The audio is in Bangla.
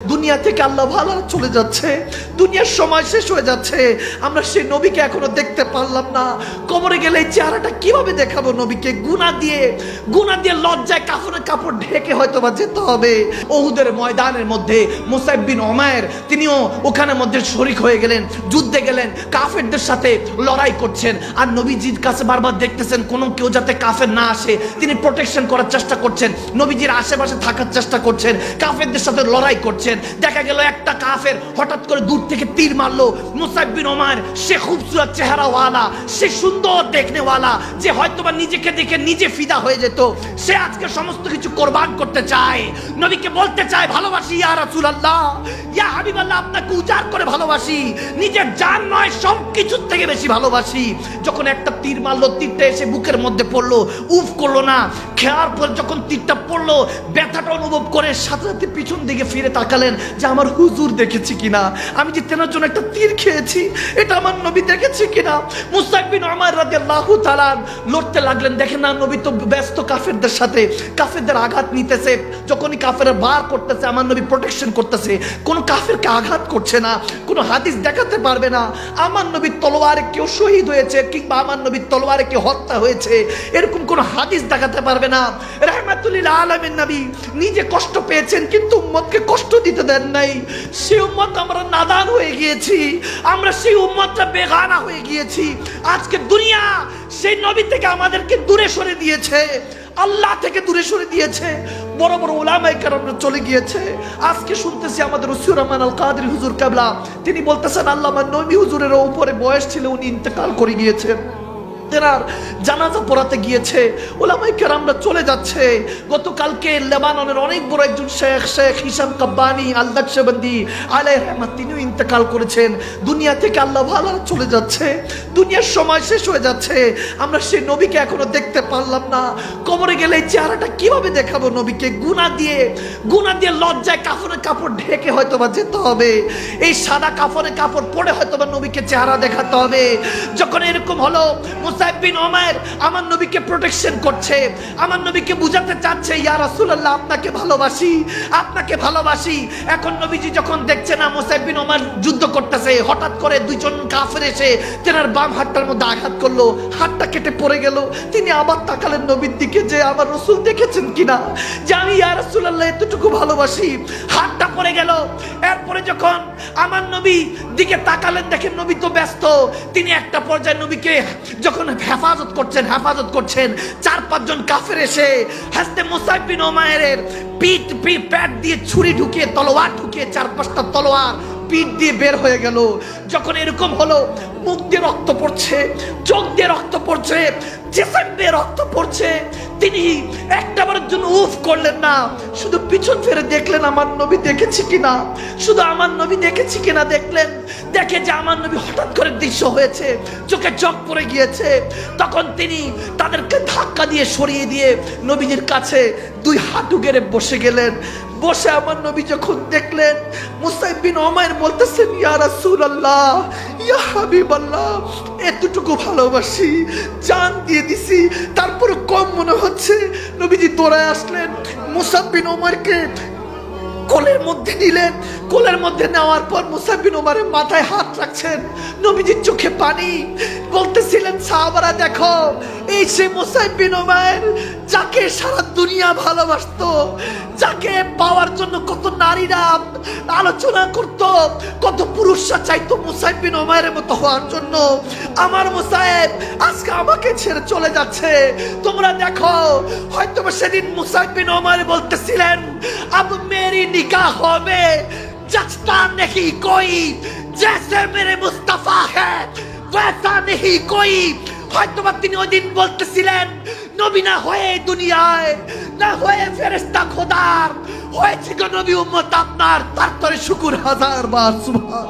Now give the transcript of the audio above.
দুনিয়া থেকে আল্লাহ ভালো চলে যাচ্ছে, দুনিয়ার সময় শেষ হয়ে যাচ্ছে, আমরা সেই নবীকে এখনো দেখতে পারলাম না। কবরে গেলে এই চেহারাটা কিভাবে দেখাবো নবীকে? গুনাহ দিয়ে লজ্জায় কাফনের কাপড় ঢেকে হয়তো বা যেতে হবে। উহুদের ময়দানের মধ্যে মুসাইব বিন উমাইর তিনিও ওখানে মধ্যে শরীক হয়ে গেলেন, যুদ্ধে গেলেন, কাফেরদের সাথে লড়াই করছেন। আর নবীজির কাছে বারবার দেখতেছেন কোনো কেউ যাতে কাফের না আসে, তিনি প্রোটেকশন করার চেষ্টা করছেন, নবীজির আশেপাশে থাকার চেষ্টা করছেন, কাফেরদের সাথে লড়াই করছেন। দেখা গেল একটা কাফের হঠাৎ করে দূর থেকে তীর মারলো। মুসাইব বিন উমাইর সে খুবসুরত চেহারাওয়ালা, সে সুন্দর দেখনেওয়ালা, যে হয়তোবা নিজেকে দেখে নিজে ফিদা হয়ে যেত, সে আজকে সমস্ত কিছু কোরবান করতে চায়, নবীকে বলতে চায় ভালোবাসি ইয়া রাসূলুল্লাহ, ইয়া হাবিবাল্লাহ, আপনাকে উজাড় করে ভালোবাসি, নিজের জান নয় সবকিছুর থেকে বেশি ভালোবাসি। যখন একটা তীর মারলো, তীরটা এসে বুকের মধ্যে পড়লো, উফ করলো না, খেয়ার পর যখন তীরটা পড়লো ব্যথাটা অনুভব করে সাথে সাথে পিছন দিকে ফিরে তাকালেন যে আমার হুজুর দেখেছি কিনা, আমি যে তেনার জন্য একটা তীর খেয়েছি এটা আমার নবী দেখেছি কিনা। মুসাইব বিন উমাইর রাদিয়াল্লাহু তাআলা লড়তে লাগলেন, দেখেন না নবী তো ব্যস্ত কাফেরদের সাথে, কাফেরদের আঘাত নিতেছে, যখনই কাফেররা বার করতেছে আমার নবী প্রোটেকশন করতেছে, কোনো কাফেরকে আঘাত করছে না, কোনো হাদিস দেখাতে পারবে না আমার নবীর তলোয়ারে কেউ শহীদ হয়েছে কিংবা আমার নবীর তলোয়ারে কেউ হত্যা হয়েছে, এরকম কোনো হাদিস দেখাতে পারবে না। রাহমাতুল লিল আলামিন নবী নিজে কষ্ট পেয়েছেন কিন্তু উম্মতকে কষ্ট দিতে দেন নাই। সেই উম্মত আমরা নাদান হয়ে গিয়েছি, আমরা সেই উম্মতটা বেগানা হয়ে গিয়েছি। আজকে দুনিয়া সেই নবী থেকে আমাদেরকে দূরে সরে দিয়েছে, আল্লাহ থেকে দূরে সরে দিয়েছে, বড় বড় উলামায়ে কেরামরা চলে গিয়েছে। আজকে শুনতেছি আমাদের ওসি রহমান আল কাদরি হুজুর কেবলা তিনি বলতেছেন আল্লামা নবী হুজুরের উপরে বয়স ছিল, উনি ইন্তেকাল করে গিয়েছেন, তেনার জানাজা পড়াতে গিয়েছে, উলামায়ে কেরামরা চলে যাচ্ছে। গতকালকে লেবাননের অনেক বড় একজন শেখ হিসাম কাব্বানি আল নকশবন্দি আলাইহির রহমাত তিনিও ইন্তেকাল করেছেন। দুনিয়া থেকে আল্লাহ ভালো চলে যাচ্ছে, দুনিয়ার সময় শেষ হয়ে যাচ্ছে, আমরা সেই নবীকে এখনো দেখতে পারলাম না। কবরে গেলে এই চেহারাটা কিভাবে দেখাবো নবীকে? গুনাহ দিয়ে লজ্জায় কাফনের কাপড় ঢেকে হয়তো বা যেতে হবে, এই সাদা কাফনের কাপড় পরে হয়তো বা নবীকে চেহারা দেখাতে হবে। যখন এরকম হলো, মুসাইব বিন উমাইর আমার নবীকে প্রোটেকশন করছে, আমার নবীকে বুঝাতে চাচ্ছে ইয়া রাসূলুল্লাহ আপনাকে ভালোবাসি, আপনাকে ভালোবাসি। এখন নবীজি যখন দেখছে না মুসাইব বিন উমাইর যুদ্ধ করতেছে, হঠাৎ করে দুইজন কাফের এসে তেনার বাম হাতটার মধ্যে আঘাত করলো, হাতটা কেটে পড়ে গেল। তিনি আবার তাকালেন নবীর দিকে যে আমার রাসূল দেখেছেন কিনা, যে আমি ইয়া রাসূলুল্লাহ এতটুকু ভালোবাসি, হাতটা পড়ে গেল। এরপরে যখন আমার নবী দিকে তাকালেন, দেখেন নবী তো ব্যস্ত, তিনি একটা পর্যায়ে নবীকে যখন হেফাজত করছেন, 4-5 জন কাফের এসে হযরত মুসাইব বিন উমাইরের পেট দিয়ে ছুরি ঢুকিয়ে তলোয়ার ঢুকিয়ে 4-5টা তলোয়ার পিঠ দিয়ে বের হয়ে গেল। যখন এরকম হলো, মুখ দিয়ে রক্ত পড়ছে, চোখ দিয়ে রক্ত পড়ছে, জিসম দিয়ে রক্ত পড়ছে, তিনি একটাবারের জন্য উফ করলেন না, শুধু পিছন ফিরে দেখলেন আমার নবী দেখেছি কিনা, শুধু আমার নবী দেখেছি কিনা দেখলেন। দেখে যে আমার নবী হঠাৎ করে দৃশ্য হয়েছে, চোখে চোখ পড়ে গিয়েছে। তখন তিনি তাদেরকে ধাক্কা দিয়ে সরিয়ে দিয়ে নবীজির কাছে 2 হাঁটু গেড়ে বসে গেলেন। বসে আমার নবী যখন দেখলেন, মুসাইব বিন উমাইর বলতেছেন ইয়া রাসূলুল্লাহ, ইয়া হাবিবাল্লাহ, এতটুকু ভালোবাসি, জান দিয়ে দিছি, তারপরে কম মনে হচ্ছে। নবীজি দৌড়ায় আসলেন, মুসাইব বিন উমাইরকে কোলের মধ্যে নিলেন, কোলের মধ্যে নেওয়ার পর মুসাইব বিন উমাইরের মাথায় হাত রাখছেন, নবীজির চোখে পানি, বলতেছিলেন সাহাবারা দেখো এই সে মুসাইব বিন উমাইর যাকে সারা দুনিয়া ভালোবাসতো, যাকে পাওয়ার জন্য কত নারীরা আলোচনা করত, কত পুরুষরা চাইতো মুসাইব বিন উমাইরের মতো হওয়ার জন্য। আমার মুসাইব আজকে আমাকে ছেড়ে চলে যাচ্ছে। তোমরা দেখো হয়তো সেদিন মুসাইব বিন উমাইর বলতেছিলেন আব মেরি निकाह में जचता नहीं कोई, जैसे मेरे मुस्तफा है वैसा नहीं कोई। হয়তোবা তিনি ওই দিন বলতেছিলেন নবী না হয়ে দুনিয়ায়, না হয়ে ফেরেশতা খোদার হয়েছে গো নবী উম্মত আপনার, তার তরে শুকর হাজার বার সুবহান।